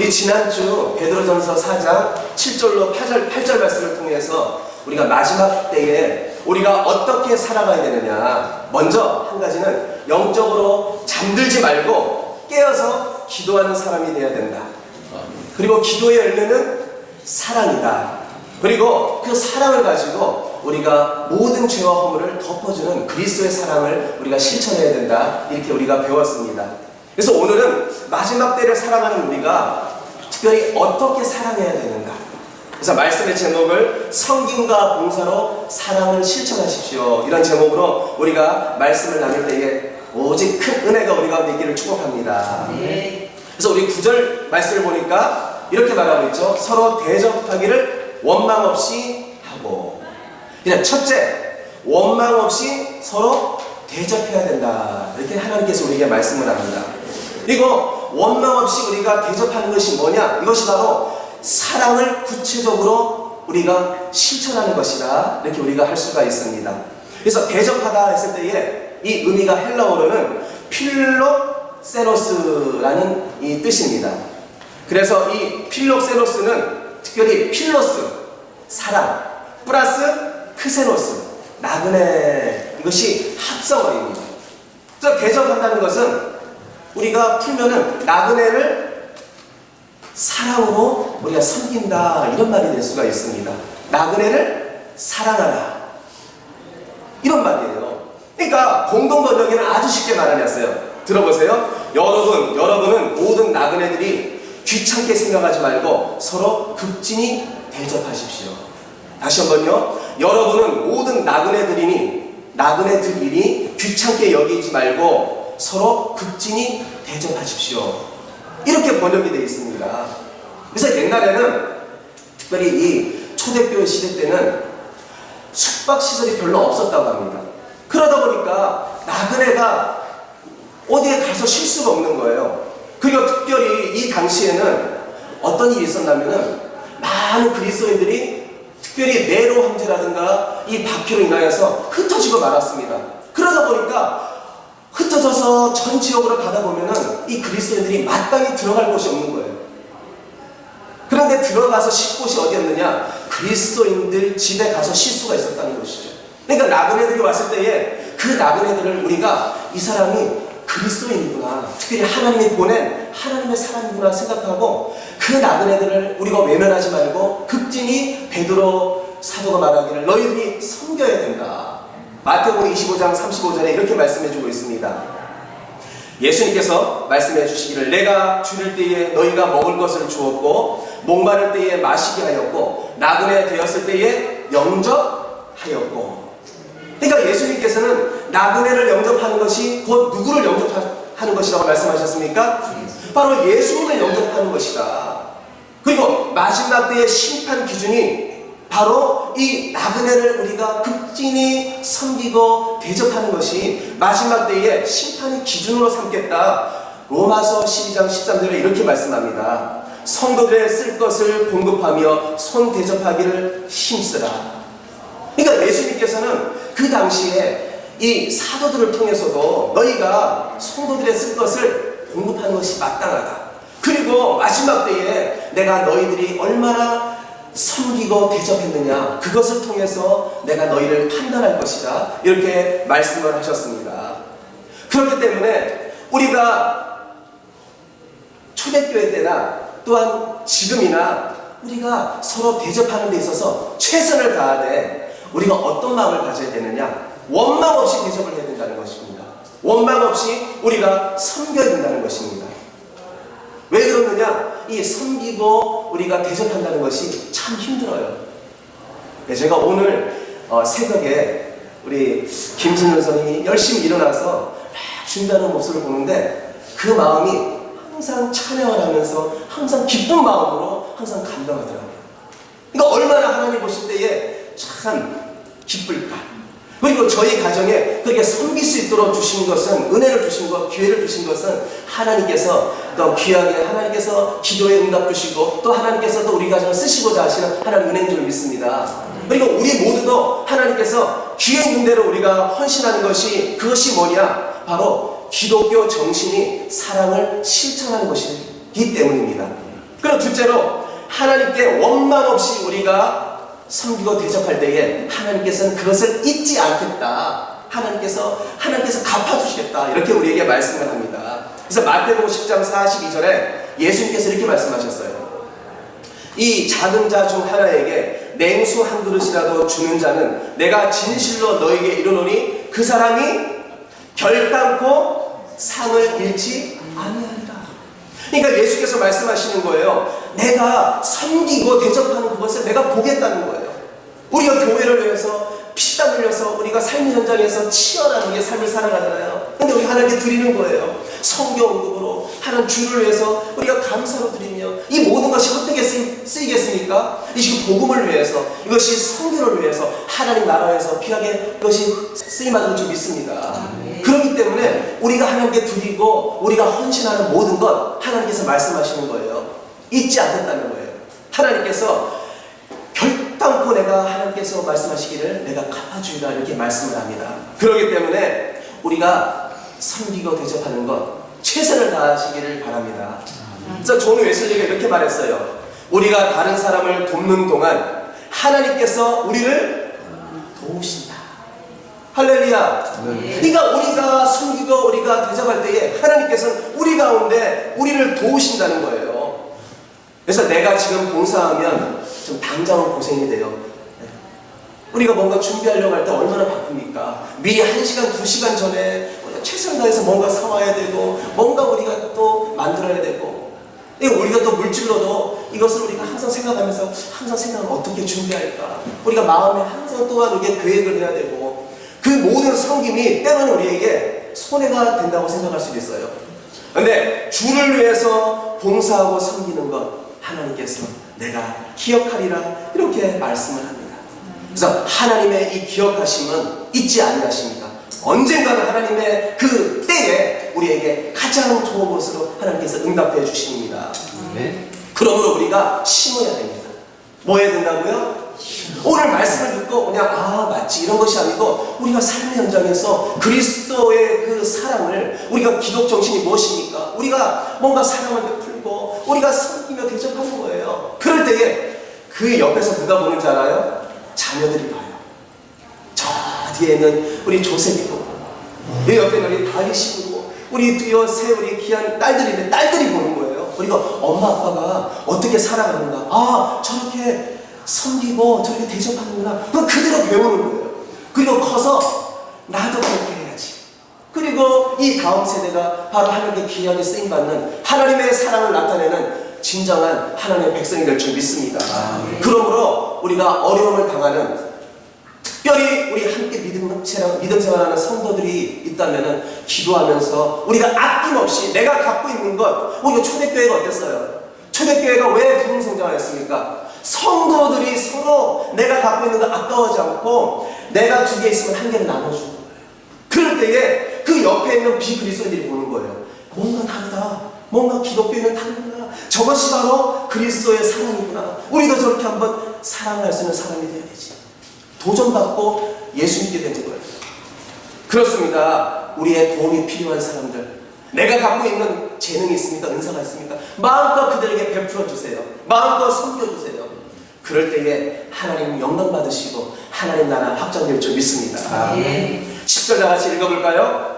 우리 지난주 베드로전서 4장 7절로 8절 말씀을 통해서 우리가 마지막 때에 우리가 어떻게 살아가야 되느냐, 먼저 한 가지는 영적으로 잠들지 말고 깨어서 기도하는 사람이 되어야 된다. 그리고 기도의 열매는 사랑이다. 그리고 그 사랑을 가지고 우리가 모든 죄와 허물을 덮어주는 그리스도의 사랑을 우리가 실천해야 된다. 이렇게 우리가 배웠습니다. 그래서 오늘은 마지막 때를 살아가는 우리가 특별히 어떻게 사랑해야 되는가. 그래서 말씀의 제목을 성김과 봉사로 사랑을 실천하십시오, 이런 제목으로 우리가 말씀을 나눌 때에 오직 큰 은혜가 우리 가운데 있기를 축복합니다. 그래서 우리 9절 말씀을 보니까 이렇게 말하고 있죠. 서로 대접하기를 원망 없이 하고. 그냥 첫째, 원망 없이 서로 대접해야 된다. 이렇게 하나님께서 우리에게 말씀을 합니다. 그리고 원망 없이 우리가 대접하는 것이 뭐냐? 이것이 바로 사랑을 구체적으로 우리가 실천하는 것이다. 이렇게 우리가 할 수가 있습니다. 그래서 대접하다 했을 때에 이 의미가 헬라어로는 필로세노스라는 이 뜻입니다. 그래서 이 필로세노스는 특별히 필로스, 사랑, 플러스 크세노스, 나그네, 이것이 합성어입니다. 그래서 대접한다는 것은 우리가 풀면은 나그네를 사랑으로 우리가 섬긴다, 이런 말이 될 수가 있습니다. 나그네를 사랑하라, 이런 말이에요. 그러니까 공동번역에는 아주 쉽게 말해놨어요. 들어보세요. 여러분은 모든 나그네들이 귀찮게 생각하지 말고 서로 극진히 대접하십시오. 다시 한번요. 여러분은 모든 나그네들이니 귀찮게 여기지 말고 서로 극진히 대접하십시오. 이렇게 번역이 되어 있습니다. 그래서 옛날에는 특별히 이 초대교회 시대 때는 숙박시설이 별로 없었다고 합니다. 그러다 보니까 나그네가 어디에 가서 쉴 수가 없는 거예요. 그리고 특별히 이 당시에는 어떤 일이 있었냐면은 많은 그리스도인들이 특별히 네로 황제라든가 이 박해로 인하여서 흩어지고 말았습니다. 그러다 보니까 흩어져서 전 지역으로 가다 보면은 이 그리스도인들이 마땅히 들어갈 곳이 없는 거예요. 그런데 들어가서 쉴 곳이 어디였느냐? 그리스도인들 집에 가서 쉴 수가 있었다는 것이죠. 그러니까 나그네들이 왔을 때에 그 나그네들을 우리가 이 사람이 그리스도인이구나, 특별히 하나님이 보낸 하나님의 사람이구나 생각하고 그 나그네들을 우리가 외면하지 말고 극진히 베드로 사도가 말하기를 너희들이 섬겨야 된다. 마태복음 25장 35절에 이렇게 말씀해주고 있습니다. 예수님께서 말씀해 주시기를 내가 줄일 때에 너희가 먹을 것을 주었고 목마를 때에 마시게 하였고 나그네 되었을 때에 영접하였고. 그러니까 예수님께서는 나그네를 영접하는 것이 곧 누구를 영접하는 것이라고 말씀하셨습니까? 바로 예수님을 영접하는 것이다. 그리고 마지막 때의 심판 기준이 바로 이 나그네를 우리가 극진히 섬기고 대접하는 것이 마지막 때의 심판의 기준으로 삼겠다. 로마서 12장 13절에 이렇게 말씀합니다. 성도들의 쓸 것을 공급하며 손 대접하기를 힘쓰라. 그러니까 예수님께서는 그 당시에 이 사도들을 통해서도 너희가 성도들의 쓸 것을 공급하는 것이 마땅하다. 그리고 마지막 때에 내가 너희들이 얼마나 섬기고 대접했느냐, 그것을 통해서 내가 너희를 판단할 것이다. 이렇게 말씀을 하셨습니다. 그렇기 때문에 우리가 초대교회 때나 또한 지금이나 우리가 서로 대접하는 데 있어서 최선을 다하되 우리가 어떤 마음을 가져야 되느냐? 원망 없이 대접을 해야 된다는 것입니다. 원망 없이 우리가 섬겨야 된다는 것입니다. 왜 그러느냐? 이 섬기고 우리가 대접한다는 것이 참 힘들어요. 제가 오늘 새벽에 우리 김진현 선생님이 열심히 일어나서 막 준비하는 모습을 보는데 그 마음이 항상 찬양을 하면서 항상 기쁜 마음으로 항상 감동하더라고요. 그러니까 얼마나 하나님 보실 때에 참 기쁠까. 그리고 저희 가정에 그렇게 섬길 수 있도록 주신 것은, 은혜를 주신 것, 기회를 주신 것은 하나님께서 또 귀하게 하나님께서 기도에 응답 주시고 또 하나님께서 또 우리 가정을 쓰시고자 하시는 하나님 은혜인 줄 믿습니다. 그리고 우리 모두도 하나님께서 기회 있는 대로 우리가 헌신하는 것이, 그것이 뭐냐? 바로 기독교 정신이 사랑을 실천하는 것이기 때문입니다. 둘째로 하나님께 원망 없이 우리가 섬기고 대접할 때에 하나님께서는 그것을 잊지 않겠다. 하나님께서 갚아주시겠다. 이렇게 우리에게 말씀을 합니다. 그래서 마태복음 10장 42절에 예수님께서 이렇게 말씀하셨어요. 이 작은 자 중 하나에게 냉수 한 그릇이라도 주는 자는 내가 진실로 너에게 이르노니 그 사람이 결단코 상을 잃지 아니하리라. 그러니까 예수께서 말씀하시는 거예요. 내가 섬기고 대접하는 그것을 내가 보겠다는 거예요. 우리가 교회를 위해서 피땀 흘려서 우리가 삶의 현장에서 치열한 우리의 삶을 살아가잖아요. 근데 우리 하나님께 드리는 거예요. 성경 언급으로 하나님 주를 위해서 우리가 감사로 드리며 이 모든 것이 어떻게 쓰이겠습니까? 이 지금 복음을 위해서, 이것이 성교를 위해서, 하나님 나라에서 귀하게 이것이 쓰임받을 줄 믿습니다. 그렇기 때문에 우리가 하나님께 드리고 우리가 헌신하는 모든 것 하나님께서 말씀하시는 거예요. 잊지 않겠다는 거예요. 하나님께서 결단코 내가 하나님께서 말씀하시기를 내가 갚아주리라 이렇게 말씀을 합니다. 그렇기 때문에 우리가 섬기고 대접하는 것 최선을 다하시기를 바랍니다. 그래서 존 웨슬리가 이렇게 말했어요. 우리가 다른 사람을 돕는 동안 하나님께서 우리를 도우신다. 할렐루야. 그러니까 우리가 섬기고 우리가 대접할 때에 하나님께서는 우리 가운데 우리를 도우신다는 거예요. 그래서 내가 지금 봉사하면 좀 당장은 고생이 돼요. 우리가 뭔가 준비하려고 할 때 얼마나 바쁩니까? 미리 1시간, 2시간 전에 최선을 다해서 뭔가 사와야 되고 뭔가 우리가 또 만들어야 되고 우리가 또 물질로도 이것을 우리가 항상 생각하면서 항상 생각하면 어떻게 준비할까? 우리가 마음에 항상 또한 우리가 계획을 해야 되고 그 모든 섬김이 때로는 우리에게 손해가 된다고 생각할 수도 있어요. 그런데 주를 위해서 봉사하고 섬기는 것 하나님께서 내가 기억하리라 이렇게 말씀을 합니다. 그래서 하나님의 이 기억하심은 잊지 아니하십니다. 언젠가는 하나님의 그 때에 우리에게 가장 좋은 것으로 하나님께서 응답해 주십니다. 그러므로 우리가 심어야 됩니다. 뭐 해야 된다고요? 오늘 말씀을 듣고 그냥 맞지 이런 것이 아니고 우리가 삶의 현장에서 그리스도의 그 사랑을 우리가 기독 정신이 무엇입니까? 우리가 뭔가 사랑을 베풀고 우리가 섬기며 대접하는 거예요. 그럴 때에 그 옆에서 누가 보는 줄 알아요? 자녀들이 봐요. 저 뒤에는 우리 조셉이 보고 이 옆에는 우리 다윗이 보고 우리 뒤에 세 우리 귀한 딸들인데 딸들이 보는 거예요. 우리가 엄마 아빠가 어떻게 살아가는가 저렇게 섬기고 저렇게 대접하는구나. 그거 그대로 배우는 거예요. 그리고 커서 나도 그렇게 해야지. 그리고 이 다음 세대가 바로 하나님께 귀하게 쓰임받는 하나님의 사랑을 나타내는 진정한 하나님의 백성이 될 줄 믿습니다. 그러므로 우리가 어려움을 당하는 특별히 우리 함께 믿음 생활하는 성도들이 있다면 기도하면서 우리가 아낌없이 내가 갖고 있는 것 우리가 초대교회가 어땠어요? 초대교회가 왜 부흥성장하였습니까? 성도들이 서로 내가 갖고 있는 거 아까워하지 않고 내가 2개 있으면 1개를 나눠주는 거예요. 그럴 때에 그 옆에 있는 비그리스도인들이 보는 거예요. 뭔가 다르다. 뭔가 기독교인은 다르구나. 저것이 바로 그리스도의 사랑이구나. 우리도 저렇게 한번 사랑할 수 있는 사람이 돼야 되지. 도전받고 예수 믿게 되는 거예요. 그렇습니다. 우리의 도움이 필요한 사람들, 내가 갖고 있는 재능이 있습니까? 은사가 있습니까? 마음껏 그들에게 베풀어 주세요. 마음껏 섬겨주세요. 그럴 때에 하나님 영광 받으시고 하나님 나라 확장될 줄 믿습니다. 10절 다 같이 읽어볼까요?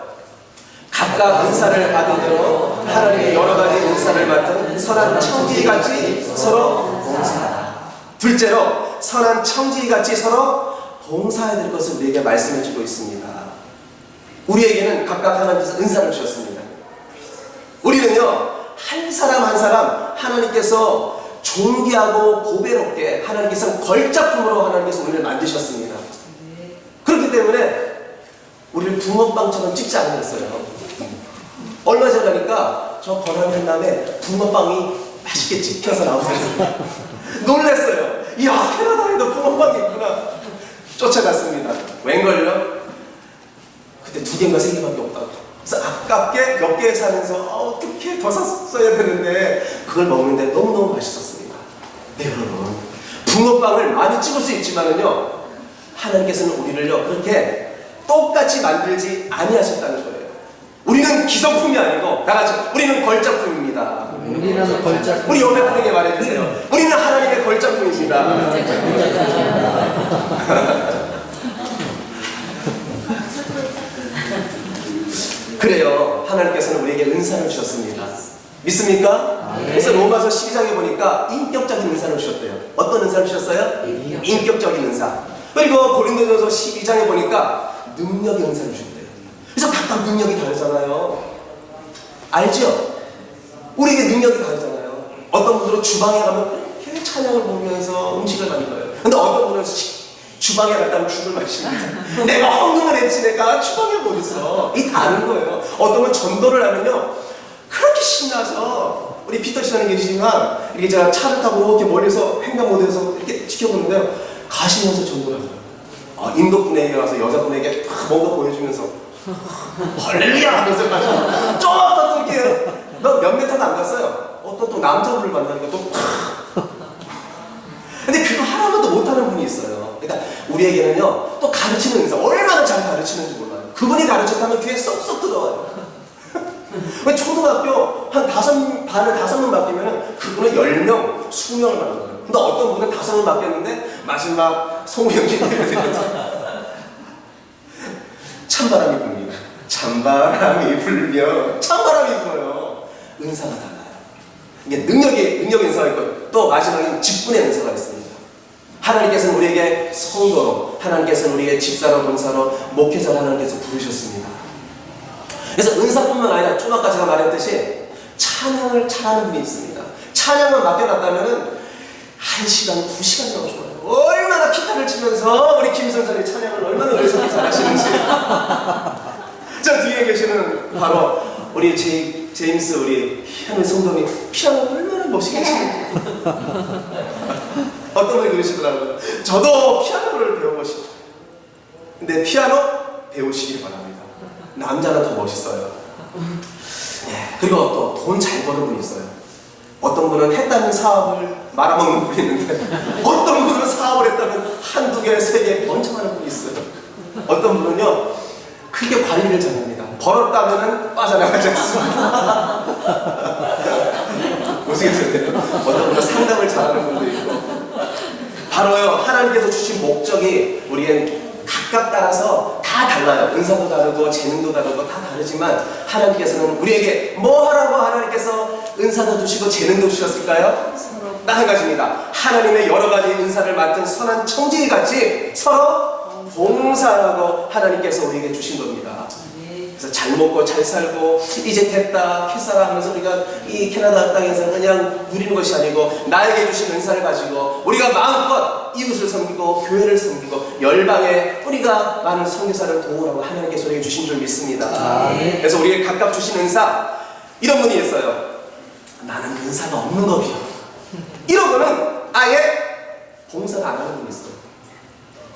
각각 은사를 받은 대로 하나님의 여러 가지 은사를 맡은 선한 청지기같이 서로 봉사하라. 둘째로 선한 청지기같이 서로 봉사해야 될 것을 우리에게 말씀해 주고 있습니다. 우리에게는 각각 하나님께서 은사를 주셨습니다. 우리는요 한 사람 한 사람 하나님께서 존귀하고 보배롭게 하나님께서 걸작품으로 하나님께서 우리를 만드셨습니다. 그렇기 때문에 우리를 붕어빵처럼 찍지 않으셨어요. 얼마 전에 가니까 저 번화면 다음에 붕어빵이 맛있게 찍혀서 나오더라고요. 놀랐어요. 이야 캐나다에도 붕어빵이 있구나. 쫓아갔습니다. 웬걸요? 그때 2개인가 3개밖에 없다고. 그래서 아깝게 몇 개 사면서 어떻게 더 샀어야 되는데 그걸 먹는데 너무너무 맛있었습니다. 네 여러분, 붕어빵을 많이 찍을 수 있지만은요 하나님께서는 우리를요 그렇게 똑같이 만들지 아니하셨다는 거예요. 우리는 기성품이 아니고 다같이 우리는 걸작품입니다. 우리는 걸작. 우리 옆에 분에게 말해주세요. 우리는 하나님의 걸작품입니다. 그래요. 하나님께서는 우리에게 은사를 주셨습니다. 믿습니까? 그래서 로마서 12장에 보니까 인격적인 은사를 주셨대요. 어떤 은사를 주셨어요? 인격적인 은사. 그리고 고린도전서 12장에 보니까 능력의 은사를 주셨대요. 그래서 각각 능력이 다르잖아요. 알죠? 우리에게 능력이 다르잖아요. 어떤 분들은 주방에 가면 이렇게 찬양을 부르면서 음식을 만들어요. 근데 어떤 분은 주방에 갔다면 죽을 마십니다. 내가 헌금을 했지 내가 주방에 못 있어. 이 다른 거예요. 어떤 분 전도를 하면요 그렇게 신나서 우리 피터 씨는 계시지만 이렇게 제가 차를 타고 이렇게 멀리서 횡단보도에서 이렇게 지켜보는데요 가시면서 전도를 하더라고요. 인도 분에게 와서 여자분에게 막 뭔가 보여주면서 할렐루야 하면서 가서 또 이렇게 몇 메타도 안 갔어요. 어떤 또 남자분을 만나니까 또 근데 그거 하나도 못하는 분이 있어요. 그러니까 우리에게는요 또 가르치는 은사 얼마나 잘 가르치는지 몰라요. 그분이 가르쳤다면 귀에 쏙쏙 들어와요. 왜 초등학교 한 반을 5명 맡기면 그분은 10명, 20명을 만들어요. 근데 어떤 분은 5명 맡겼는데 마지막 송영진이 찬바람이 불면 찬바람이 불면 찬바람이 불어요. 은사가 달라요. 이게 능력의 은사가 있고 또 마지막엔 직분의 은사가 있습니다. 하나님께서는 우리에게 성도로, 하나님께서는 우리에게 집사로, 권사로, 목회자로 하나님께서 부르셨습니다. 그래서 은사뿐만 아니라 좀 아까 제가 말했듯이 찬양을 잘하는 분이 있습니다. 찬양만 맡겨놨다면 1시간, 2시간 정도 좋아요. 얼마나 기타를 치면서 우리 김선선이 찬양을 얼마나 열심히 잘하시는지. 저 뒤에 계시는 바로 우리 제임스 우리 현우 성도님 피아노 얼마나 멋있게 치는지. 어떤 분이 그러시더라고요. 저도 피아노를 배우고 싶어요. 근데 피아노 배우시길 바랍니다. 남자는 더 멋있어요. 네, 그리고 또 돈 잘 버는 분이 있어요. 어떤 분은 했다는 사업을 말아먹는 분이 있는데 어떤 분은 사업을 했다면 1, 2개, 3개 번창하는 분이 있어요. 어떤 분은요 크게 관리를 잘합니다. 벌었다면 빠져나가지 않습니다. 보시겠어요? 어떤 분은 상담을 잘하는 분도 있고 바로요 하나님께서 주신 목적이 우리의 각각 따라서 다 달라요. 은사도 다르고 재능도 다르고 다 다르지만 하나님께서는 우리에게 뭐 하라고 하나님께서 은사도 주시고 재능도 주셨을까요? 딱 한 가지입니다. 하나님의 여러 가지 은사를 맡은 선한 청지기같이 서로 봉사하고 하나님께서 우리에게 주신 겁니다. 그래서 잘 먹고 잘 살고 이제 됐다 캐사라 하면서 우리가 이 캐나다 땅에서 그냥 누리는 것이 아니고 나에게 주신 은사를 가지고 우리가 마음껏 이웃을 섬기고 교회를 섬기고 열방에 우리가 많은 선교사를 도우라고 하나님께서 우리에게 주신 줄 믿습니다. 그래서 우리에게 각각 주신 은사 이런 분이 있어요. 나는 은사가 없는 법이야. 이런 거는 아예 봉사를 안 하는 분이 있어요.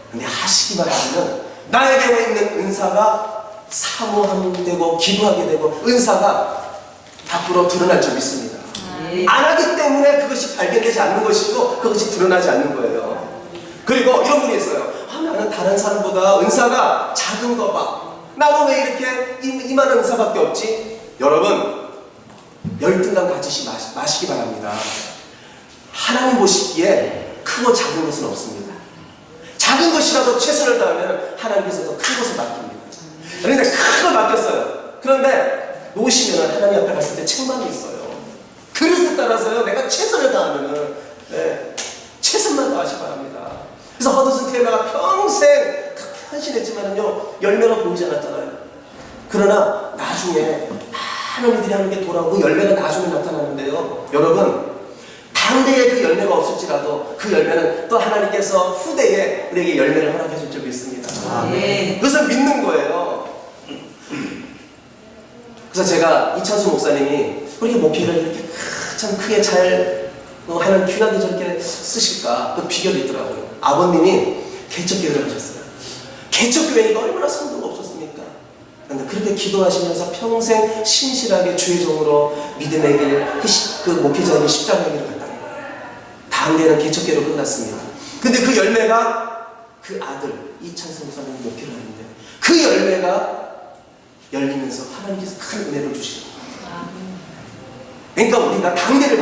근데 하시기만 하면 나에게 있는 은사가 사모하게 되고 기도하게 되고 은사가 밖으로 드러날 줄 믿습니다. 안 하기 때문에 그것이 발견되지 않는 것이고 그것이 드러나지 않는 거예요. 그리고 이런 분이 있어요. 나는 다른 사람보다 은사가 작은 거 봐. 나는 왜 이렇게 이만한 은사밖에 없지? 여러분 열등감 가지시 마시기 바랍니다. 하나님 보시기에 크고 작은 것은 없습니다. 작은 것이라도 최선을 다하면 하나님께서 더 큰 것을 맡깁니다. 그런데 큰 걸 맡겼어요. 그런데 놓으시면 하나님 앞에 갔을 때 책망이 있어요. 그릇에 따라서요 내가 최선을 다하면은 최선만 다하시기 바랍니다. 그래서 허드슨 테일러가 평생 그렇게 헌신했지만은요 열매가 보이지 않았잖아요. 그러나 나중에 많은 이들이 하는 게 돌아오고 열매가 나중에 나타나는데요. 여러분 당대에 그 열매가 없을지라도 그 열매는 또 하나님께서 후대에 우리에게 열매를 허락해 줄 줄 믿습니다. 그것을 믿는 거예요. 그래서 제가 이찬수 목사님이 우리 목회를 이렇게 참 크게 잘 하는 귀하게 저렇게 쓰실까 그 비결이 있더라고요. 아버님이 개척교회를 하셨어요. 개척교회가 얼마나 성도가 없었습니까? 그런데 그렇게 기도하시면서 평생 신실하게 주의 종으로 믿음의 길, 그 목회자에게 십자가의 길을 갔다는 거예요. 다음 대는 개척교회로 끝났습니다. 근데 그 열매가 그 아들 이찬수 목사님이 목회를 하는데 그 열매가 열리면서 하나님께서 큰 은혜를 주시는 거예요. 그러니까 우리가 강대를